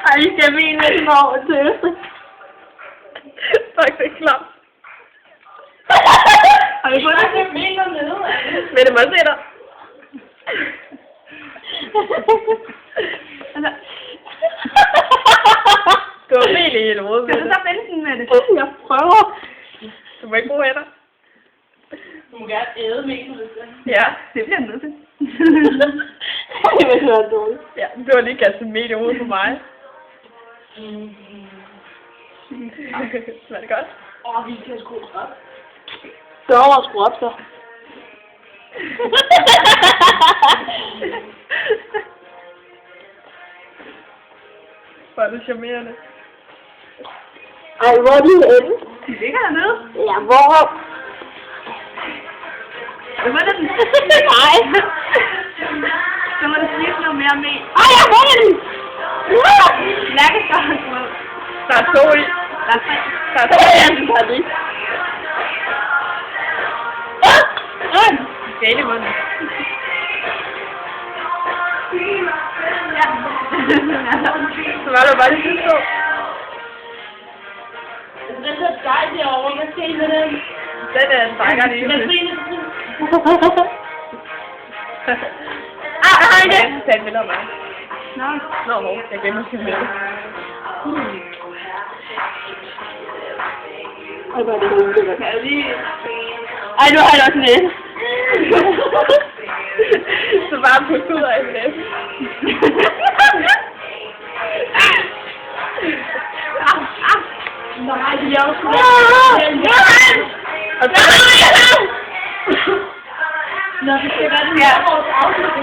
Ej, vi skal have en med over til. Tak, det er klart. Har vi fået Det er mega nede. Vil du bare se dig? Altså. Du var helt i hele hovedet. Skal du så vente med det? Jeg prøver. Du må ikke bruge hænder. Du må gerne æde mega hvis det. Ja. Det bliver jeg nødt til. Det vil være dårligt. Ja, du har lige kastet midt i hovedet på mig. Smager det godt? Vi kan skrue op. Det er over at skrue op, så. Hvor er det charmerende. Ej, hvor er de henne? De ligger hernede. Ja, hvor? Hvor er den? Nej. Så må du sige noget mere med. Ej, jeg får den! Lærkeskar har små. Der er to i. Der er tre. Der er to i. Den tager det. Gale i munden. Ja. Så var det bare det sidste år. Den der dej derovre, hvad skal I med den? Den er en fejl, lige. Hej det. Jeg skal tage et billede af mig. Nå. Jeg glemmer at sige med. Ej, hvor er det hyggeligt. Kan jeg lige... Ej, nu har jeg også næse. Så bare putte ud af det. Nej, de er også Og så... Nå, vi skal være den her vores afslut.